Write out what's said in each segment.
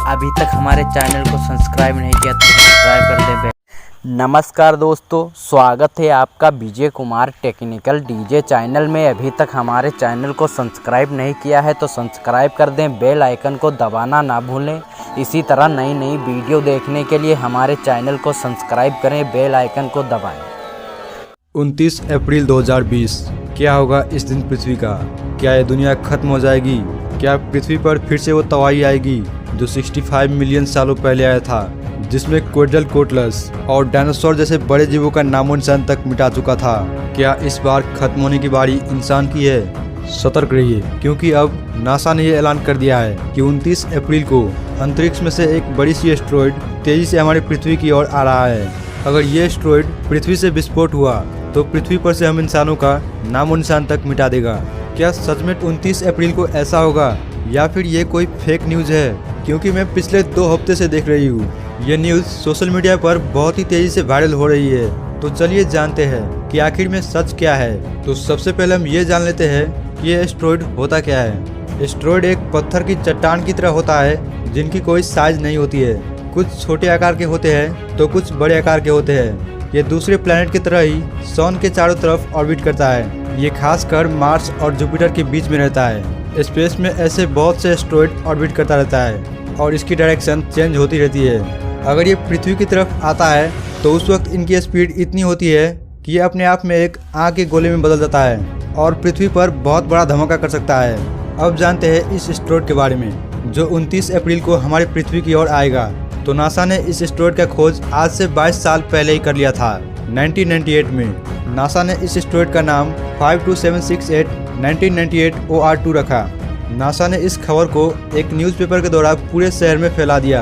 अभी तक हमारे चैनल को सब्सक्राइब नहीं किया तो सब्सक्राइब कर दें। नमस्कार दोस्तों, स्वागत है आपका Vijay Kumar technical DJ channel में। अभी तक हमारे चैनल को सब्सक्राइब नहीं किया है तो सब्सक्राइब कर दें, बेल आइकन को दबाना ना भूलें। इसी तरह नई नई वीडियो देखने के लिए हमारे चैनल को सब्सक्राइब करें, बेल आइकन को दबाएं। 29 अप्रैल 2020 क्या होगा इस दिन पृथ्वी का? क्या ये दुनिया खत्म हो जाएगी? क्या पृथ्वी पर फिर से वो तबाही आएगी जो 65 मिलियन सालों पहले आया था, जिसमें क्वेटज़लकोट्लस और डायनासोर जैसे बड़े जीवों का नामो निशान तक मिटा चुका था? क्या इस बार खत्म होने की बारी इंसान की है? सतर्क रहिए, क्योंकि अब नासा ने यह ऐलान कर दिया है कि 29 अप्रैल को अंतरिक्ष में से एक बड़ी सी एस्टेरॉयड तेजी से हमारी पृथ्वी की ओर आ रहा है। अगर ये एस्टेरॉयड पृथ्वी से विस्फोट हुआ तो पृथ्वी पर से हम इंसानों का नामो निशान तक मिटा देगा। क्या सच में 29 अप्रैल को ऐसा होगा या फिर ये कोई फेक न्यूज़ है? क्योंकि मैं पिछले 2 हफ्ते से देख रही हूँ ये न्यूज़ सोशल मीडिया पर बहुत ही तेज़ी से वायरल हो रही है। तो चलिए जानते हैं कि आखिर में सच क्या है। तो सबसे पहले हम ये जान लेते हैं कि ये एस्टेरॉयड होता क्या है। एस्टेरॉयड एक पत्थर की चट्टान की तरह होता है जिनकी कोई साइज नहीं होती है। कुछ छोटे आकार के होते हैं तो कुछ बड़े आकार के होते हैं। ये दूसरे प्लैनेट की तरह ही सन के चारों तरफ ऑर्बिट करता है। ये खासकर मार्स और जुपिटर के बीच में रहता है। स्पेस में ऐसे बहुत से एस्टेरॉयड ऑर्बिट करता रहता है और इसकी डायरेक्शन चेंज होती रहती है। अगर ये पृथ्वी की तरफ आता है तो उस वक्त इनकी स्पीड इतनी होती है कि ये अपने आप में एक आग के गोले में बदल जाता है और पृथ्वी पर बहुत बड़ा धमाका कर सकता है। अब जानते हैं इस एस्टेरॉयड के बारे में जो 29 अप्रैल को हमारी पृथ्वी की ओर आएगा। तो नासा ने इस एस्टेरॉयड का खोज आज से 22 साल पहले ही कर लिया था। 1998 में नासा ने इस एस्टेरॉयड का नाम 52768 1998 OR2 रखा। नासा ने इस खबर को एक न्यूज़पेपर के द्वारा पूरे शहर में फैला दिया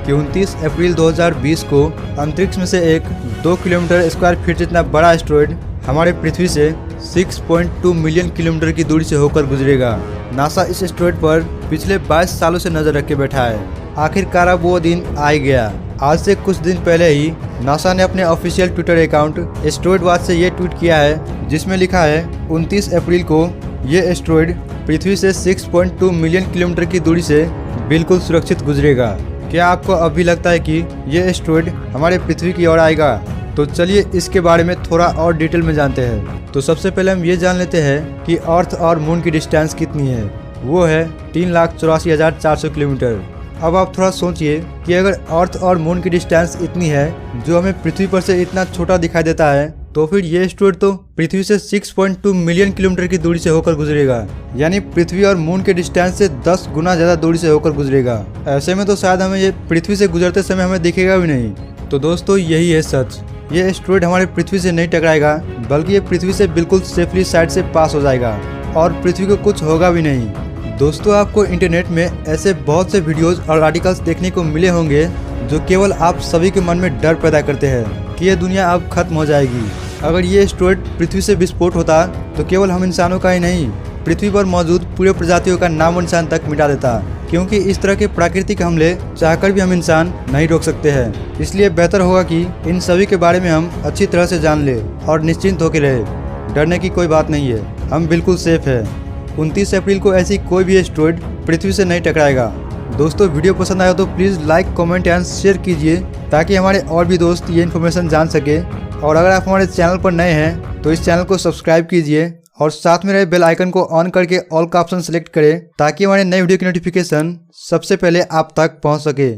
कि 29 अप्रैल 2020 को अंतरिक्ष में से एक 2 किलोमीटर स्क्वायर फीट जितना बड़ा एस्टेरॉयड हमारे पृथ्वी से 6.2 मिलियन किलोमीटर की दूरी से होकर गुजरेगा। नासा इस एस्टेरॉयड पर पिछले 22 सालों से नजर रख के बैठा है। आखिरकार अब वो दिन आ ही गया। आज से कुछ दिन पहले ही नासा ने अपने official Twitter account asteroid watch से ये ट्वीट किया है, जिसमें लिखा है 29 अप्रैल को ये एस्टेरॉयड पृथ्वी से 6.2 मिलियन किलोमीटर की दूरी से बिल्कुल सुरक्षित गुजरेगा। क्या आपको अब भी लगता है कि ये एस्टेरॉयड हमारे पृथ्वी की ओर आएगा? तो चलिए इसके बारे में थोड़ा और डिटेल में जानते हैं। तो सबसे पहले हम ये जान लेते हैं कि अर्थ और मून की डिस्टेंस कितनी है। वो है 3,84,400 किलोमीटर। अब आप थोड़ा सोचिए कि अगर अर्थ और मून की डिस्टेंस इतनी है जो हमें पृथ्वी पर से इतना छोटा दिखाई देता है, तो फिर ये एस्टेरॉयड तो पृथ्वी से 6.2 मिलियन किलोमीटर की दूरी से होकर गुजरेगा। यानी पृथ्वी और मून के डिस्टेंस से 10 गुना ज्यादा दूरी से होकर गुजरेगा। ऐसे में तो शायद हमें ये पृथ्वी से गुजरते समय हमें दिखेगा भी नहीं। तो दोस्तों यही है सच। ये एस्टेरॉयड हमारे पृथ्वी से नहीं टकराएगा, बल्कि ये पृथ्वी से बिल्कुल सेफली साइड से पास हो जाएगा और पृथ्वी को कुछ होगा भी नहीं। दोस्तों आपको इंटरनेट में ऐसे बहुत से वीडियोस और आर्टिकल्स देखने को मिले होंगे जो केवल आप सभी के मन में डर पैदा करते हैं कि यह दुनिया अब खत्म हो जाएगी। अगर ये एस्टेरॉयड पृथ्वी से विस्फोट होता तो केवल हम इंसानों का ही नहीं, पृथ्वी पर मौजूद पूरे प्रजातियों का नामो निशान तक मिटा देता, क्योंकि इस तरह के प्राकृतिक हमले चाहकर भी हम इंसान नहीं रोक सकते हैं। इसलिए बेहतर होगा कि इन सभी के बारे में हम अच्छी तरह से जान ले और निश्चिंत होकर रहे। डरने की कोई बात नहीं है, हम बिल्कुल सेफ है। 29 अप्रैल को ऐसी कोई भी एस्टेरॉयड पृथ्वी से नहीं टकराएगा। दोस्तों वीडियो पसंद आया तो please like, comment and share कीजिए ताकि हमारे और भी दोस्त ये इन्फॉर्मेशन जान सके। और अगर आप हमारे चैनल पर नए हैं तो इस चैनल को सब्सक्राइब कीजिए और साथ में रहे बेल आइकन को ऑन करके ऑल का ऑप्शन सेलेक्ट करें ताकि हमारे नए वीडियो की नोटिफिकेशन सबसे पहले आप तक पहुंच सके।